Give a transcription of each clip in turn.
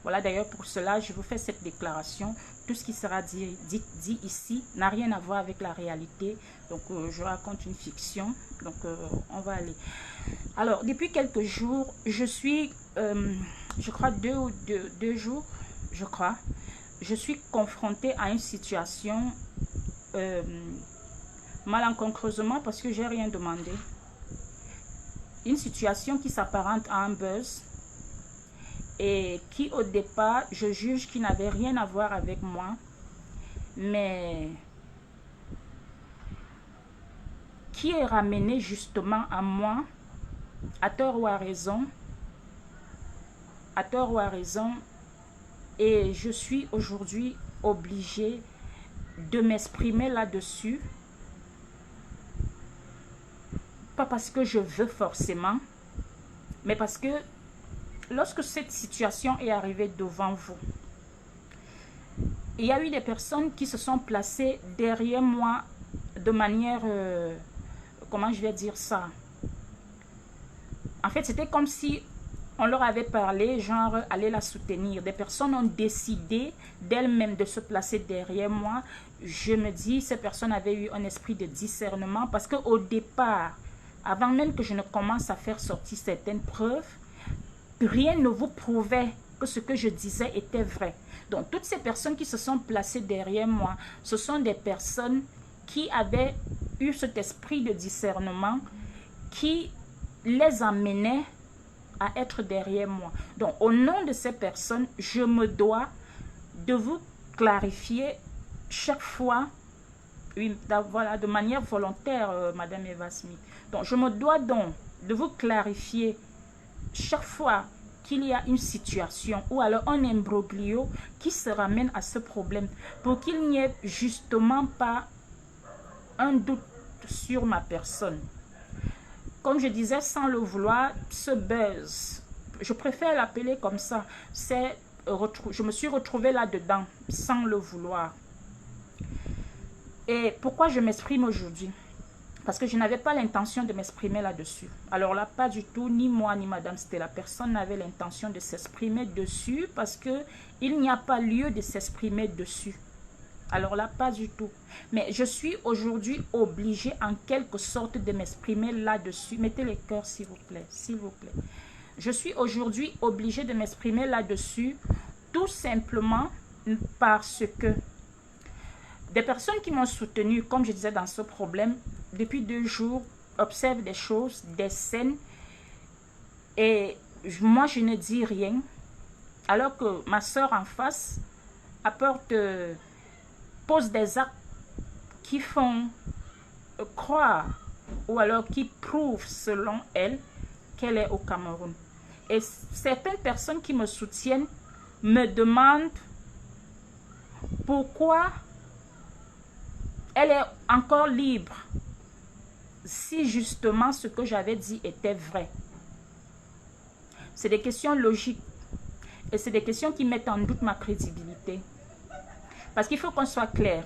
Voilà, d'ailleurs, pour cela, je vous fais cette déclaration. Tout ce qui sera dit ici n'a rien à voir avec la réalité. Donc, je raconte une fiction. Donc, on va aller. Alors, depuis quelques jours, je suis, je crois, deux jours, je crois, je suis confrontée à une situation malencontreusement parce que j'ai rien demandé. Une situation qui s'apparente à un buzz et qui au départ, je juge qui n'avait rien à voir avec moi, mais qui est ramené justement à moi, à tort ou à raison, et je suis aujourd'hui obligée de m'exprimer là-dessus, pas parce que je veux forcément, mais parce que lorsque cette situation est arrivée devant vous, il y a eu des personnes qui se sont placées derrière moi de manière, comment je vais dire ça? En fait, c'était comme si on leur avait parlé, genre, allez la soutenir. Des personnes ont décidé d'elles-mêmes de se placer derrière moi. Je me dis, ces personnes avaient eu un esprit de discernement parce qu'au départ, avant même que je ne commence à faire sortir certaines preuves, rien ne vous prouvait que ce que je disais était vrai. Donc, toutes ces personnes qui se sont placées derrière moi, ce sont des personnes qui avaient eu cet esprit de discernement qui les amenait à être derrière moi. Donc, au nom de ces personnes, je me dois de vous clarifier chaque fois, oui, voilà, de manière volontaire, Madame Eva Smith. Donc, je me dois donc de vous clarifier chaque fois qu'il y a une situation ou alors un imbroglio qui se ramène à ce problème pour qu'il n'y ait justement pas un doute sur ma personne. Comme je disais, sans le vouloir, ce buzz, je préfère l'appeler comme ça, c'est je me suis retrouvée là-dedans sans le vouloir. Et pourquoi je m'exprime aujourd'hui? Parce que je n'avais pas l'intention de m'exprimer là-dessus. Alors là, pas du tout, ni moi, ni Madame Stella. Personne n'avait l'intention de s'exprimer dessus parce qu'il n'y a pas lieu de s'exprimer dessus. Alors là, pas du tout. Mais je suis aujourd'hui obligée en quelque sorte de m'exprimer là-dessus. Mettez les cœurs, s'il vous plaît, s'il vous plaît. Je suis aujourd'hui obligée de m'exprimer là-dessus tout simplement parce que des personnes qui m'ont soutenue, comme je disais dans ce problème, depuis 2 jours, observent des choses, des scènes, et moi je ne dis rien, alors que ma soeur en face pose des actes qui font croire, ou alors qui prouvent selon elle, qu'elle est au Cameroun. Et certaines personnes qui me soutiennent me demandent pourquoi elle est encore libre si justement ce que j'avais dit était vrai. C'est des questions logiques et c'est des questions qui mettent en doute ma crédibilité. Parce qu'il faut qu'on soit clair.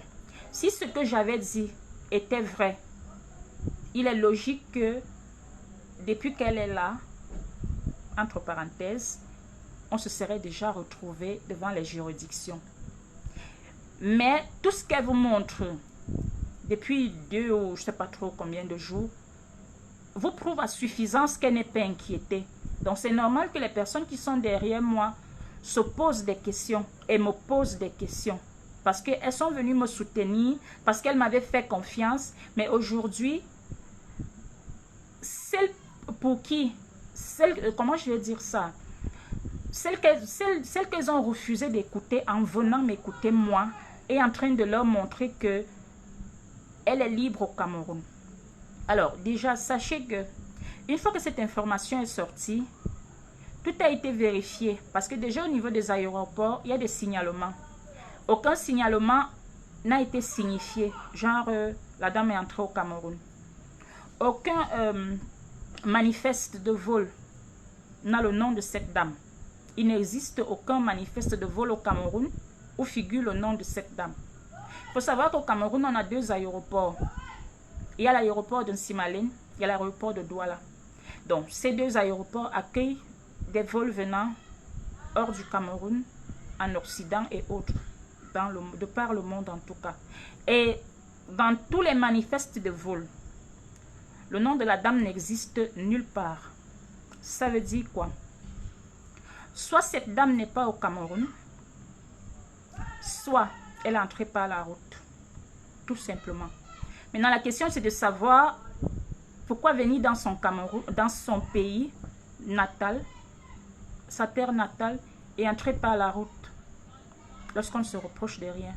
Si ce que j'avais dit était vrai, il est logique que depuis qu'elle est là, entre parenthèses, on se serait déjà retrouvé devant les juridictions. Mais tout ce qu'elle vous montre depuis 2 ou je ne sais pas trop combien de jours, vous prouve à suffisance qu'elle n'est pas inquiétée. Donc c'est normal que les personnes qui sont derrière moi se posent des questions et me posent des questions. Parce qu'elles sont venues me soutenir, parce qu'elles m'avaient fait confiance. Mais aujourd'hui, celles pour qui, comment je vais dire ça, celles qu'elles ont refusé d'écouter en venant m'écouter moi et en train de leur montrer que elle est libre au Cameroun. Alors, déjà, sachez que une fois que cette information est sortie, tout a été vérifié. Parce que déjà, au niveau des aéroports, il y a des signalements. Aucun signalement n'a été signifié. Genre, la dame est entrée au Cameroun. Aucun manifeste de vol n'a le nom de cette dame. Il n'existe aucun manifeste de vol au Cameroun où figure le nom de cette dame. Il faut savoir qu'au Cameroun, on a 2 aéroports. Il y a l'aéroport de Nsimalen, il y a l'aéroport de Douala. Donc, ces 2 aéroports accueillent des vols venant hors du Cameroun, en Occident et autres, de par le monde en tout cas. Et dans tous les manifestes de vol, le nom de la dame n'existe nulle part. Ça veut dire quoi? Soit cette dame n'est pas au Cameroun, soit elle est entrée par la route. Tout simplement. Maintenant, la question c'est de savoir pourquoi venir dans son Cameroun, dans son pays natal, sa terre natale, et entrer par la route lorsqu'on ne se reproche de rien.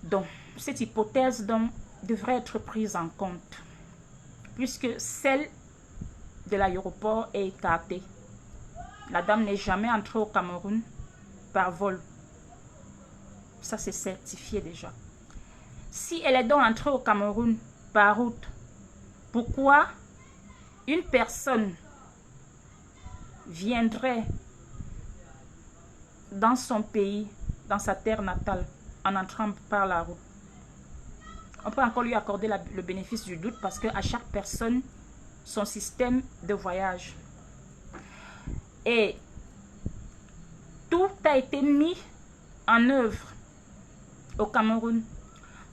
Donc, cette hypothèse donc, devrait être prise en compte, puisque celle de l'aéroport est écartée. La dame n'est jamais entrée au Cameroun par vol. Ça, c'est certifié déjà. Si elle est donc entrée au Cameroun par route, pourquoi une personne viendrait dans son pays, dans sa terre natale, en entrant par la route? On peut encore lui accorder le bénéfice du doute parce qu'à chaque personne, son système de voyage. Et tout a été mis en œuvre au Cameroun,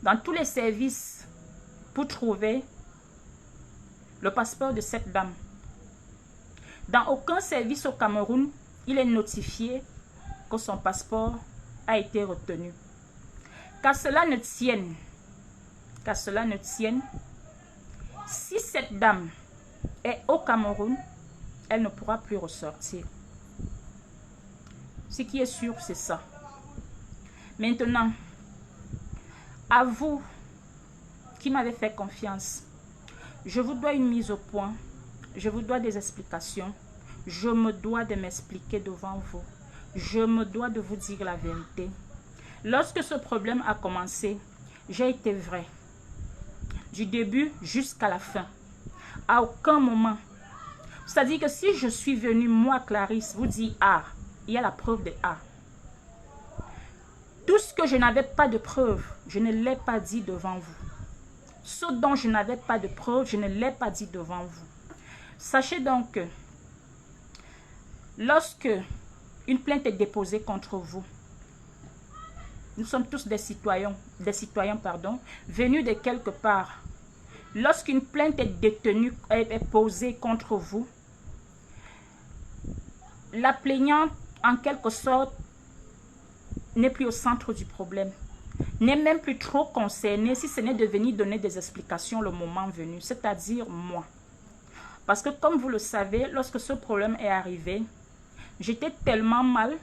dans tous les services, pour trouver le passeport de cette dame. Dans aucun service au Cameroun, il est notifié que son passeport a été retenu. Qu'à cela ne tienne, si cette dame est au Cameroun, elle ne pourra plus ressortir. Ce qui est sûr, c'est ça. Maintenant, à vous qui m'avez fait confiance, je vous dois une mise au point, je vous dois des explications, je me dois de m'expliquer devant vous, je me dois de vous dire la vérité. Lorsque ce problème a commencé, j'ai été vrai. Du début jusqu'à la fin. À aucun moment. C'est-à-dire que si je suis venue, moi, Clarisse, vous dire A, il y a la preuve de A. Tout ce que je n'avais pas de preuve, je ne l'ai pas dit devant vous. Ce dont je n'avais pas de preuve, je ne l'ai pas dit devant vous. Sachez donc que lorsque une plainte est déposée contre vous, nous sommes tous des citoyens, venus de quelque part. Lorsqu'une plainte est posée contre vous, la plaignante, en quelque sorte, n'est plus au centre du problème, n'est même plus trop concernée si ce n'est de venir donner des explications le moment venu, c'est-à-dire moi. Parce que comme vous le savez, lorsque ce problème est arrivé, j'étais tellement mal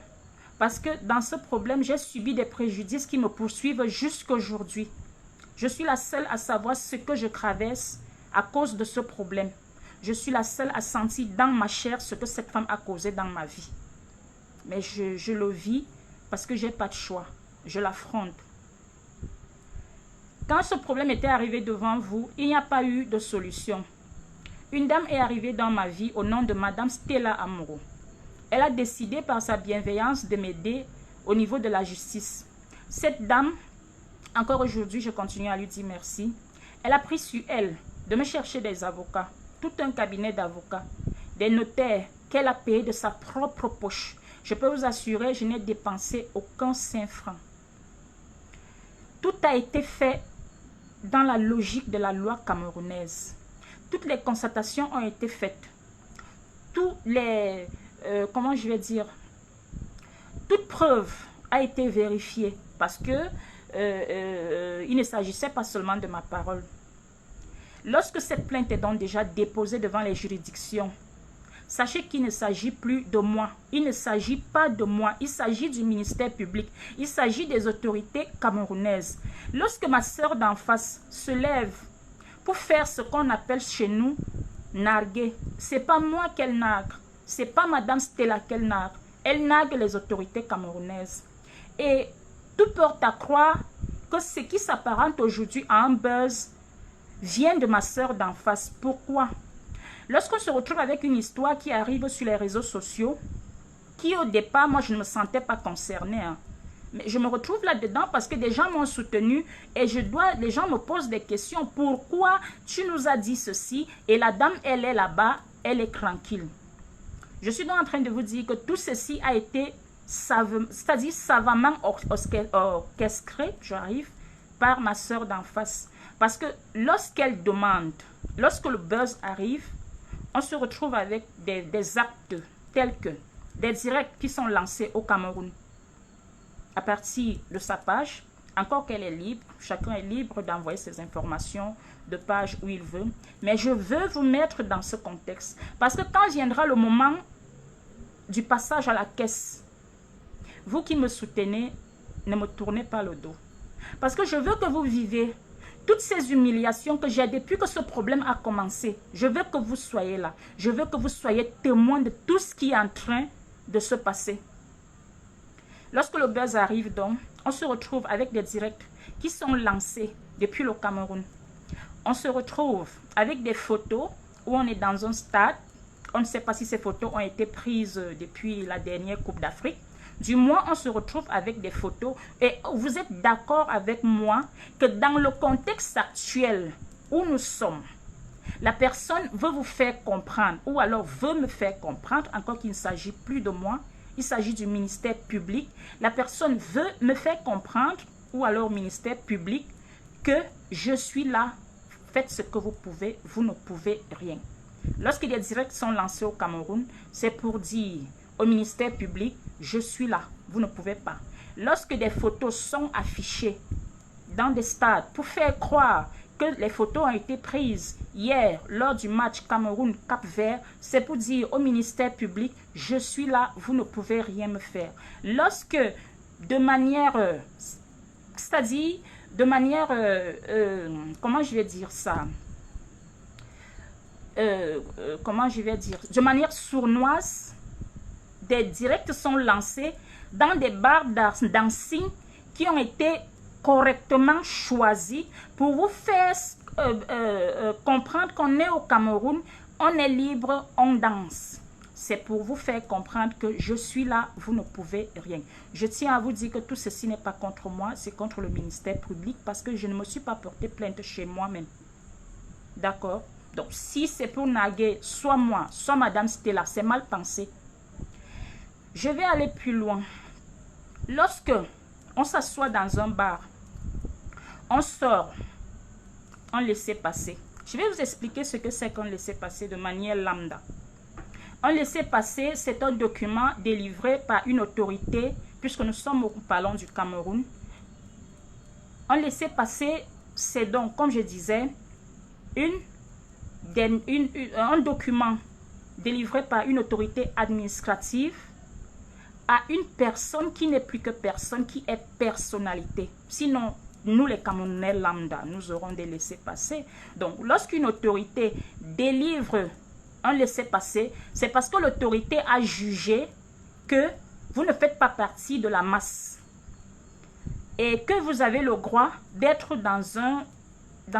parce que dans ce problème, j'ai subi des préjudices qui me poursuivent jusqu'à aujourd'hui. Je suis la seule à savoir ce que je traverse à cause de ce problème. Je suis la seule à sentir dans ma chair ce que cette femme a causé dans ma vie. Mais je le vis parce que je n'ai pas de choix. Je l'affronte. Quand ce problème était arrivé devant vous, il n'y a pas eu de solution. Une dame est arrivée dans ma vie au nom de Madame Stella Amoro. Elle a décidé par sa bienveillance de m'aider au niveau de la justice. Cette dame, encore aujourd'hui, je continue à lui dire merci. Elle a pris sur elle de me chercher des avocats, tout un cabinet d'avocats, des notaires qu'elle a payés de sa propre poche. Je peux vous assurer, je n'ai dépensé aucun 5 francs. Tout a été fait dans la logique de la loi camerounaise. Toutes les constatations ont été faites. Tous les... comment je vais dire, toute preuve a été vérifiée parce que il ne s'agissait pas seulement de ma parole. Lorsque cette plainte est donc déjà déposée devant les juridictions, sachez qu'il ne s'agit plus de moi, il ne s'agit pas de moi, il s'agit du ministère public, il s'agit des autorités camerounaises. Lorsque ma soeur d'en face se lève pour faire ce qu'on appelle chez nous narguer, c'est pas moi qu'elle nargue. C'est pas Madame Stella qu'elle nargue. Elle nargue les autorités camerounaises. Et tout porte à croire que ce qui s'apparente aujourd'hui à un buzz vient de ma soeur d'en face. Pourquoi? Lorsqu'on se retrouve avec une histoire qui arrive sur les réseaux sociaux, qui au départ, moi je ne me sentais pas concernée. Mais je me retrouve là-dedans parce que des gens m'ont soutenu et les gens me posent des questions. Pourquoi tu nous as dit ceci et la dame, elle est là-bas, elle est tranquille. Je suis donc en train de vous dire que tout ceci a été c'est-à-dire savamment orchestré, j'arrive, par ma soeur d'en face. Parce que lorsqu'elle demande, lorsque le buzz arrive, on se retrouve avec des actes tels que des directs qui sont lancés au Cameroun à partir de sa page, encore qu'elle est libre, chacun est libre d'envoyer ses informations de page où il veut, mais je veux vous mettre dans ce contexte, parce que quand viendra le moment du passage à la caisse, vous qui me soutenez, ne me tournez pas le dos, parce que je veux que vous viviez toutes ces humiliations que j'ai depuis que ce problème a commencé. Je veux que vous soyez là, je veux que vous soyez témoins de tout ce qui est en train de se passer. Lorsque le buzz arrive donc, on se retrouve avec des directs qui sont lancés depuis le Cameroun. On se retrouve avec des photos où on est dans un stade. On ne sait pas si ces photos ont été prises depuis la dernière Coupe d'Afrique. Du moins, on se retrouve avec des photos. Et vous êtes d'accord avec moi que dans le contexte actuel où nous sommes, la personne veut vous faire comprendre ou alors veut me faire comprendre, encore qu'il ne s'agit plus de moi, il s'agit du ministère public. La personne veut me faire comprendre, ou alors ministère public, que je suis là. Faites ce que vous pouvez, vous ne pouvez rien. Lorsque les directs sont lancés au Cameroun, c'est pour dire au ministère public, je suis là, vous ne pouvez pas. Lorsque des photos sont affichées dans des stades pour faire croire que les photos ont été prises hier lors du match Cameroun-Cap-Vert, c'est pour dire au ministère public, je suis là, vous ne pouvez rien me faire. Lorsque de manière, c'est-à-dire de manière, comment je vais dire ça, de manière sournoise, des directs sont lancés dans des bars dancing qui ont été correctement choisis pour vous faire comprendre qu'on est au Cameroun, on est libre, on danse. C'est pour vous faire comprendre que je suis là, vous ne pouvez rien. Je tiens à vous dire que tout ceci n'est pas contre moi, c'est contre le ministère public parce que je ne me suis pas porté plainte chez moi-même. D'accord? Donc, si c'est pour naguer, soit moi, soit Madame Stella, c'est mal pensé. Je vais aller plus loin. Lorsque on s'assoit dans un bar, on sort, on laisse passer. Je vais vous expliquer ce que c'est qu'un laissez-passer de manière lambda. Un laissez-passer, c'est un document délivré par une autorité, puisque nous sommes au parlons du Cameroun. Un laissez-passer, c'est donc, comme je disais, un document délivré par une autorité administrative à une personne qui n'est plus que personne, qui est personnalité. Sinon, nous les Camerounais lambda, nous aurons des laissez-passer. Donc, lorsqu'une autorité délivre un laissez-passer, c'est parce que l'autorité a jugé que vous ne faites pas partie de la masse et que vous avez le droit d'être dans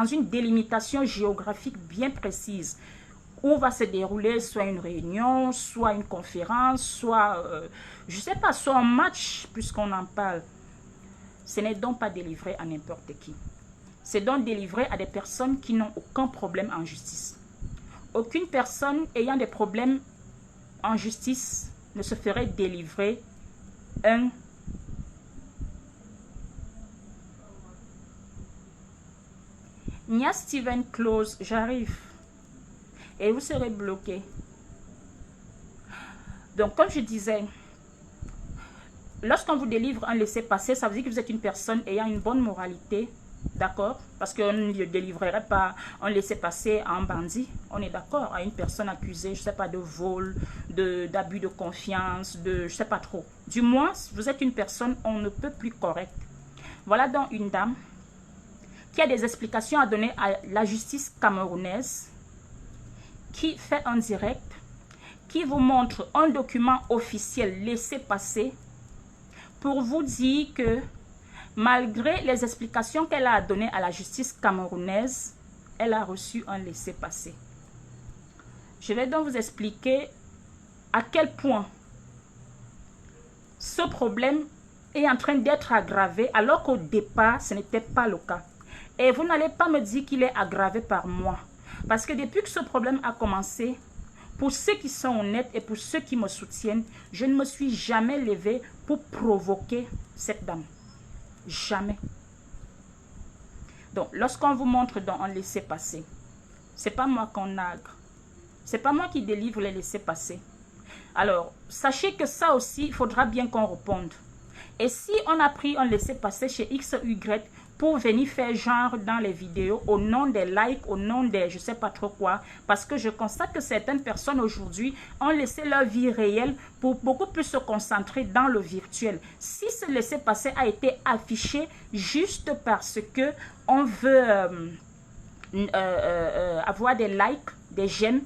une délimitation géographique bien précise où va se dérouler soit une réunion, soit une conférence, soit, je ne sais pas, soit un match, puisqu'on en parle. Ce n'est donc pas délivré à n'importe qui. C'est donc délivré à des personnes qui n'ont aucun problème en justice. Aucune personne ayant des problèmes en justice ne se ferait délivrer un Nia Steven Close, j'arrive. Et vous serez bloqué. Donc, comme je disais, lorsqu'on vous délivre un laissez-passer, ça veut dire que vous êtes une personne ayant une bonne moralité. D'accord? Parce qu'on ne délivrerait pas un laissez-passer à un bandit. On est d'accord? À une personne accusée, je ne sais pas, de vol, d'abus de confiance, je ne sais pas trop. Du moins, vous êtes une personne, on ne peut plus correcte. Voilà donc une dame qui a des explications à donner à la justice camerounaise, qui fait un direct, qui vous montre un document officiel laissez-passer pour vous dire que malgré les explications qu'elle a données à la justice camerounaise, elle a reçu un laissez-passer. Je vais donc vous expliquer à quel point ce problème est en train d'être aggravé alors qu'au départ, ce n'était pas le cas. Et vous n'allez pas me dire qu'il est aggravé par moi. Parce que depuis que ce problème a commencé, Pour ceux qui sont honnêtes et pour ceux qui me soutiennent, je ne me suis jamais levée pour provoquer cette dame. Jamais. Donc, lorsqu'on vous montre dans un laissez-passer, c'est pas moi qu'on nagre. C'est pas moi qui délivre les laissez-passer. Alors, sachez que ça aussi, il faudra bien qu'on réponde. Et si on a pris un laissez-passer chez X ou Y pour venir faire genre dans les vidéos au nom des likes, au nom des je sais pas trop quoi, parce que je constate que certaines personnes aujourd'hui ont laissé leur vie réelle pour beaucoup plus se concentrer dans le virtuel. Si ce laissez-passer a été affiché juste parce que on veut avoir des likes, des j'aime,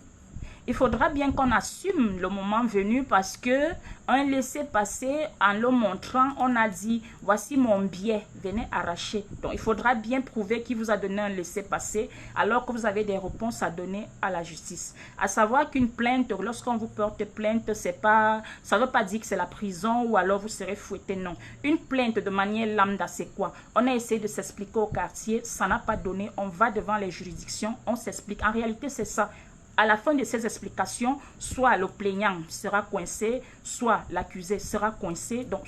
il faudra bien qu'on assume le moment venu parce que un laissez-passer en le montrant, on a dit voici mon billet, venez arracher. Donc il faudra bien prouver qui vous a donné un laissez-passer alors que vous avez des réponses à donner à la justice. À savoir qu'une plainte, lorsqu'on vous porte plainte, c'est pas, ça ne veut pas dire que c'est la prison ou alors vous serez fouetté, non. Une plainte de manière lambda, c'est quoi? On a essayé de s'expliquer au quartier, ça n'a pas donné, on va devant les juridictions, on s'explique. En réalité, c'est ça. À la fin de ces explications, soit le plaignant sera coincé, soit l'accusé sera coincé. Donc,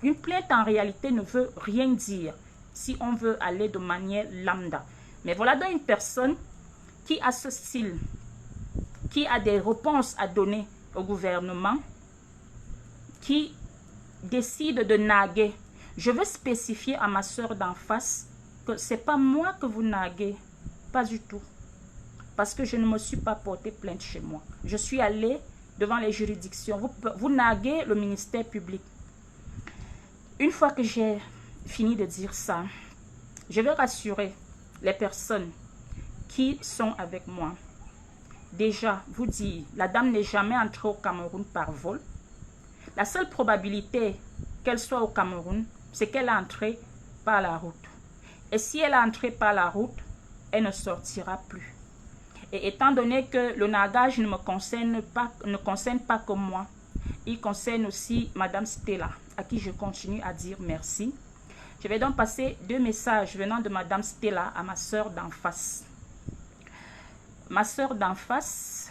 une plainte en réalité ne veut rien dire si on veut aller de manière lambda. Mais voilà donc une personne qui a ce style, qui a des réponses à donner au gouvernement, qui décide de naguer. Je veux spécifier à ma soeur d'en face que ce n'est pas moi que vous naguez, pas du tout. Parce que je ne me suis pas porté plainte chez moi. Je suis allée devant les juridictions. Vous naguez le ministère public. Une fois que j'ai fini de dire ça, je vais rassurer les personnes qui sont avec moi. Déjà, vous dire, la dame n'est jamais entrée au Cameroun par vol. La seule probabilité qu'elle soit au Cameroun, c'est qu'elle est entrée par la route. Et si elle est entrée par la route, elle ne sortira plus. Et étant donné que le nagage ne concerne pas que moi, il concerne aussi Madame Stella, à qui je continue à dire merci. Je vais donc passer 2 messages venant de Madame Stella à ma soeur d'en face. Ma soeur d'en face,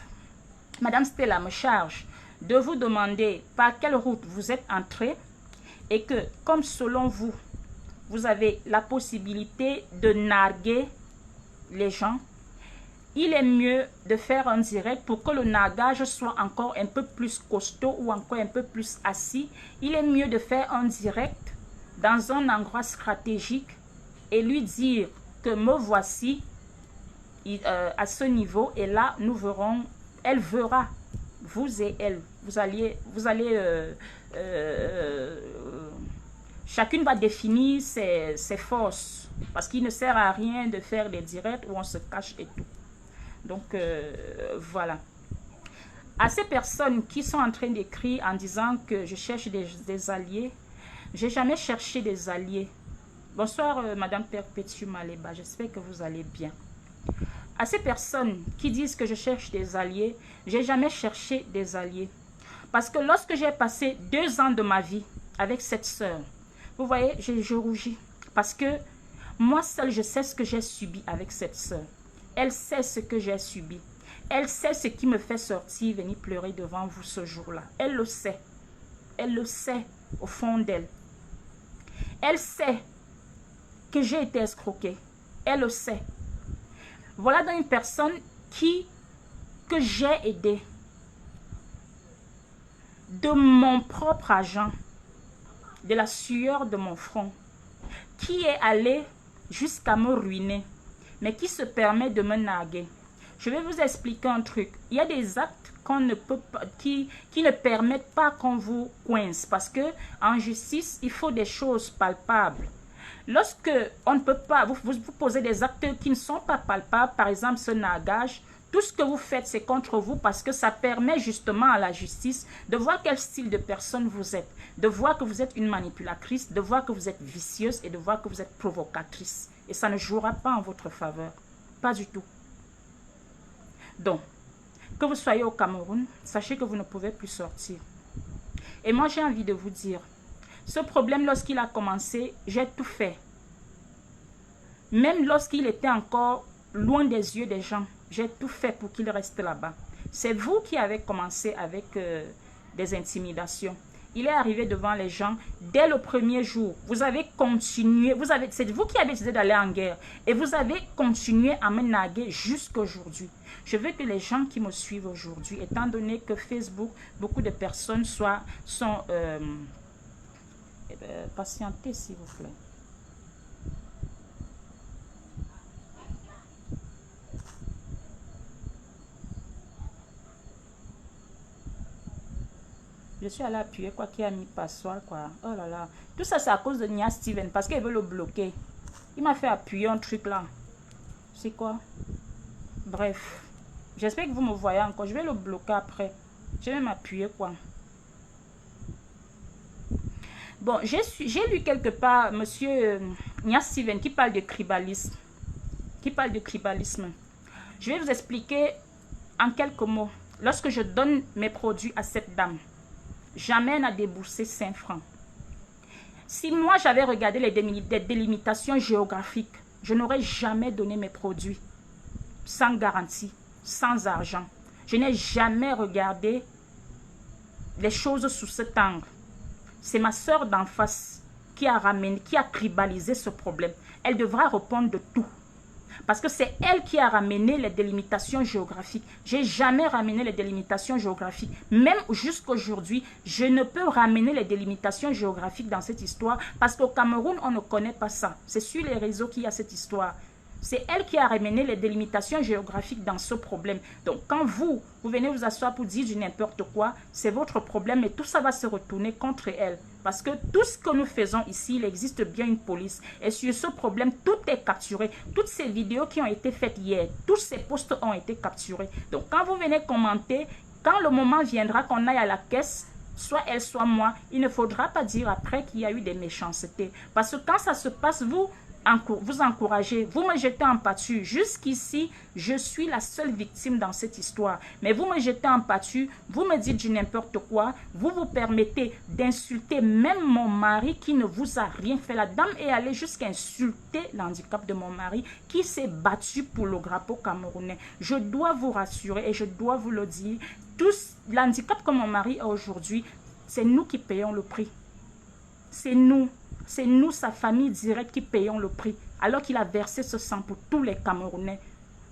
Madame Stella me charge de vous demander par quelle route vous êtes entré et que, comme selon vous, vous avez la possibilité de narguer les gens, il est mieux de faire un direct pour que le nagage soit encore un peu plus costaud ou encore un peu plus assis. Il est mieux de faire un direct dans un endroit stratégique et lui dire que me voici à ce niveau et là nous verrons, elle verra, vous et elle, vous allez chacune va définir ses forces parce qu'il ne sert à rien de faire des directs où on se cache et tout. Donc, voilà. À ces personnes qui sont en train d'écrire en disant que je cherche des alliés, je n'ai jamais cherché des alliés. Bonsoir, Madame Perpétue Maléba, j'espère que vous allez bien. À ces personnes qui disent que je cherche des alliés, je n'ai jamais cherché des alliés. Parce que lorsque j'ai passé 2 ans de ma vie avec cette sœur, vous voyez, je rougis. Parce que moi seule, je sais ce que j'ai subi avec cette sœur. Elle sait ce que j'ai subi. Elle sait ce qui me fait sortir, venir pleurer devant vous ce jour-là. Elle le sait. Elle le sait au fond d'elle. Elle sait que j'ai été escroquée. Elle le sait. Voilà donc une personne que j'ai aidée de mon propre argent, de la sueur de mon front, qui est allée jusqu'à me ruiner, mais qui se permet de me narguer. Je vais vous expliquer un truc. Il y a des actes qu'on ne peut pas, qui ne permettent pas qu'on vous coince. Parce que en justice, il faut des choses palpables. Lorsque on ne peut pas, vous posez des actes qui ne sont pas palpables, par exemple ce nargage, tout ce que vous faites, c'est contre vous parce que ça permet justement à la justice de voir quel style de personne vous êtes, de voir que vous êtes une manipulatrice, de voir que vous êtes vicieuse et de voir que vous êtes provocatrice. Et ça ne jouera pas en votre faveur. Pas du tout. Donc, que vous soyez au Cameroun, sachez que vous ne pouvez plus sortir. Et moi, j'ai envie de vous dire, ce problème, lorsqu'il a commencé, j'ai tout fait. Même lorsqu'il était encore loin des yeux des gens, j'ai tout fait pour qu'il reste là-bas. C'est vous qui avez commencé avec des intimidations. Il est arrivé devant les gens dès le premier jour. Vous avez continué, c'est vous qui avez décidé d'aller en guerre. Et vous avez continué à me narguer jusqu'à aujourd'hui. Je veux que les gens qui me suivent aujourd'hui, étant donné que Facebook, beaucoup de personnes sont patientez s'il vous plaît. Je suis allée appuyer quoi qui a mis passoire quoi. Oh là là. Tout ça c'est à cause de Nia Steven parce qu'il veut le bloquer. Il m'a fait appuyer un truc là. C'est quoi? Bref. J'espère que vous me voyez encore. Je vais le bloquer après. Je vais m'appuyer quoi. Bon, j'ai lu quelque part monsieur Nia Steven qui parle de tribalisme. Je vais vous expliquer en quelques mots. Lorsque je donne mes produits à cette dame, jamais n'a déboursé 5 francs. Si moi j'avais regardé les délimitations géographiques, je n'aurais jamais donné mes produits sans garantie, sans argent. Je n'ai jamais regardé les choses sous cet angle. C'est ma soeur d'en face qui a tribalisé ce problème. Elle devra répondre de tout. Parce que c'est elle qui a ramené les délimitations géographiques. Je n'ai jamais ramené les délimitations géographiques. Même jusqu'à aujourd'hui, je ne peux ramener les délimitations géographiques dans cette histoire. Parce qu'au Cameroun, on ne connaît pas ça. C'est sur les réseaux qu'il y a cette histoire. C'est elle qui a ramené les délimitations géographiques dans ce problème. Donc, quand vous venez vous asseoir pour dire du n'importe quoi, c'est votre problème et tout ça va se retourner contre elle. Parce que tout ce que nous faisons ici, il existe bien une police. Et sur ce problème, tout est capturé. Toutes ces vidéos qui ont été faites hier, tous ces posts ont été capturés. Donc, quand vous venez commenter, quand le moment viendra qu'on aille à la caisse, soit elle, soit moi, il ne faudra pas dire après qu'il y a eu des méchancetés. Parce que quand ça se passe, vous encouragez, vous me jetez en pâture. Jusqu'ici, je suis la seule victime dans cette histoire. Mais vous me jetez en pâture, vous me dites du n'importe quoi, vous vous permettez d'insulter même mon mari qui ne vous a rien fait. La dame est allée jusqu'à insulter l'handicap de mon mari qui s'est battu pour le drapeau camerounais. Je dois vous rassurer et je dois vous le dire, l'handicap que mon mari a aujourd'hui, c'est nous qui payons le prix. C'est nous, sa famille directe, qui payons le prix. Alors qu'il a versé ce sang pour tous les Camerounais.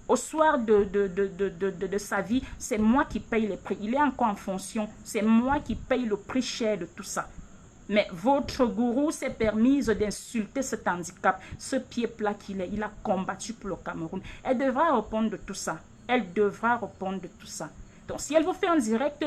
Au soir de sa vie, c'est moi qui paye les prix. Il est encore en fonction. C'est moi qui paye le prix cher de tout ça. Mais votre gourou s'est permise d'insulter cet handicap, ce pied plat qu'il est. Il a combattu pour le Cameroun. Elle devra répondre de tout ça. Elle devra répondre de tout ça. Donc, si elle vous fait un direct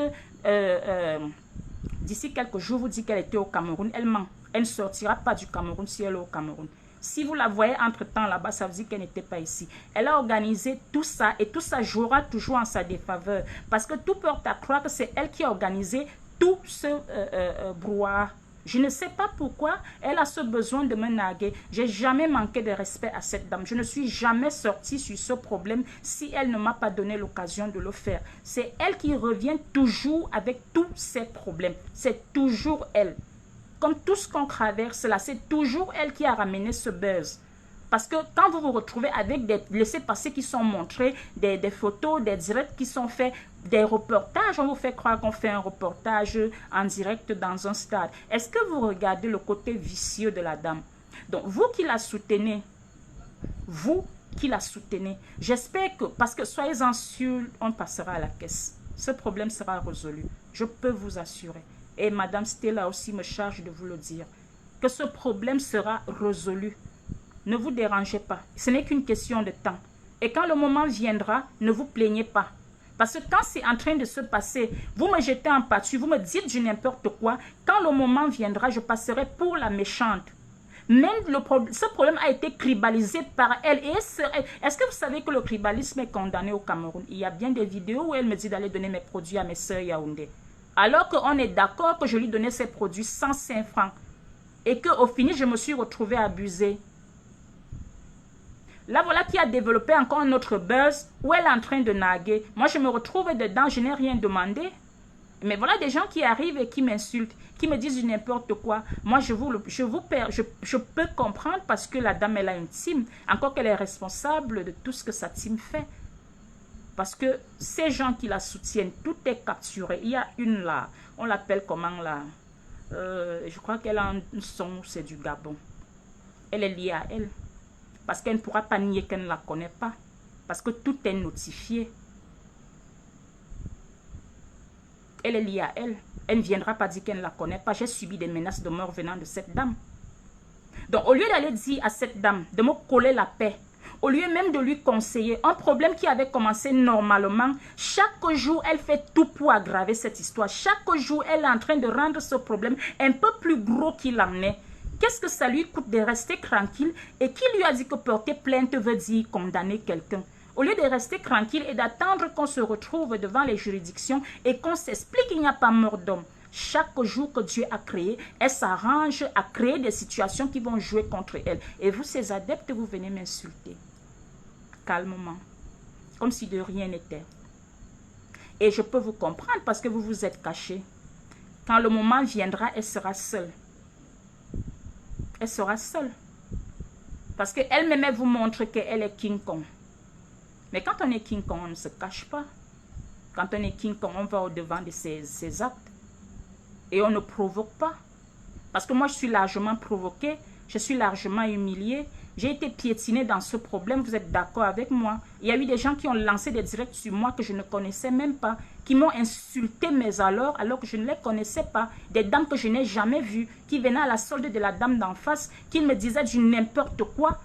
d'ici quelques jours, vous dit qu'elle était au Cameroun, elle ment. Elle ne sortira pas du Cameroun si elle est au Cameroun. Si vous la voyez entre-temps là-bas, ça veut dire qu'elle n'était pas ici. Elle a organisé tout ça et tout ça jouera toujours en sa défaveur. Parce que tout porte à croire que c'est elle qui a organisé tout ce brouhaha. Je ne sais pas pourquoi elle a ce besoin de me narguer. J'ai jamais manqué de respect à cette dame. Je ne suis jamais sortie sur ce problème si elle ne m'a pas donné l'occasion de le faire. C'est elle qui revient toujours avec tous ces problèmes. C'est toujours elle. Comme tout ce qu'on traverse là, c'est toujours elle qui a ramené ce buzz. Parce que quand vous vous retrouvez avec des laissez-passer qui sont montrés, des photos, des directs qui sont faits, des reportages, on vous fait croire qu'on fait un reportage en direct dans un stade. Est-ce que vous regardez le côté vicieux de la dame? Donc, vous qui la soutenez, j'espère que, parce que soyez-en sûrs, on passera à la caisse. Ce problème sera résolu. Je peux vous assurer. Et Madame Stella aussi me charge de vous le dire, que ce problème sera résolu. Ne vous dérangez pas. Ce n'est qu'une question de temps. Et quand le moment viendra, ne vous plaignez pas. Parce que quand c'est en train de se passer, vous me jetez en pâture, vous me dites du n'importe quoi. Quand le moment viendra, je passerai pour la méchante. Même ce problème a été tribalisé par elle. Est-ce que vous savez que le tribalisme est condamné au Cameroun? Il y a bien des vidéos où elle me dit d'aller donner mes produits à mes sœurs Yaoundé. Alors qu'on est d'accord que je lui donnais ses produits 105 francs. Et qu'au final, je me suis retrouvée abusée. Là, voilà qui a développé encore un autre buzz où elle est en train de naguer. Moi, je me retrouve dedans, je n'ai rien demandé. Mais voilà des gens qui arrivent et qui m'insultent, qui me disent n'importe quoi. Moi, je peux comprendre parce que la dame, elle a une team. Encore qu'elle est responsable de tout ce que sa team fait. Parce que ces gens qui la soutiennent, tout est capturé. Il y a une là, on l'appelle comment là? Je crois qu'elle a un son, c'est du Gabon. Elle est liée à elle. Parce qu'elle ne pourra pas nier qu'elle ne la connaît pas. Parce que tout est notifié. Elle est liée à elle. Elle ne viendra pas dire qu'elle ne la connaît pas. J'ai subi des menaces de mort venant de cette dame. Donc, au lieu d'aller dire à cette dame de me coller la paix, au lieu même de lui conseiller un problème qui avait commencé normalement, chaque jour, elle fait tout pour aggraver cette histoire. Chaque jour, elle est en train de rendre ce problème un peu plus gros qu'il en est. Qu'est-ce que ça lui coûte de rester tranquille? Et qui lui a dit que porter plainte veut dire condamner quelqu'un? Au lieu de rester tranquille et d'attendre qu'on se retrouve devant les juridictions et qu'on s'explique qu'il n'y a pas mort d'homme. Chaque jour que Dieu a créé, elle s'arrange à créer des situations qui vont jouer contre elle. Et vous, ces adeptes, vous venez m'insulter. Calmement. Comme si de rien n'était. Et je peux vous comprendre parce que vous vous êtes cachés. Quand le moment viendra, elle sera seule. Elle sera seule. Parce qu'elle-même, elle vous montre qu'elle est King Kong. Mais quand on est King Kong, on ne se cache pas. Quand on est King Kong, on va au-devant de ses actes. Et on ne provoque pas. Parce que moi, je suis largement provoquée. Je suis largement humiliée. J'ai été piétinée dans ce problème. Vous êtes d'accord avec moi? Il y a eu des gens qui ont lancé des directs sur moi que je ne connaissais même pas. Qui m'ont insulté alors que je ne les connaissais pas. Des dames que je n'ai jamais vues. Qui venaient à la solde de la dame d'en face. Qui me disaient du n'importe quoi.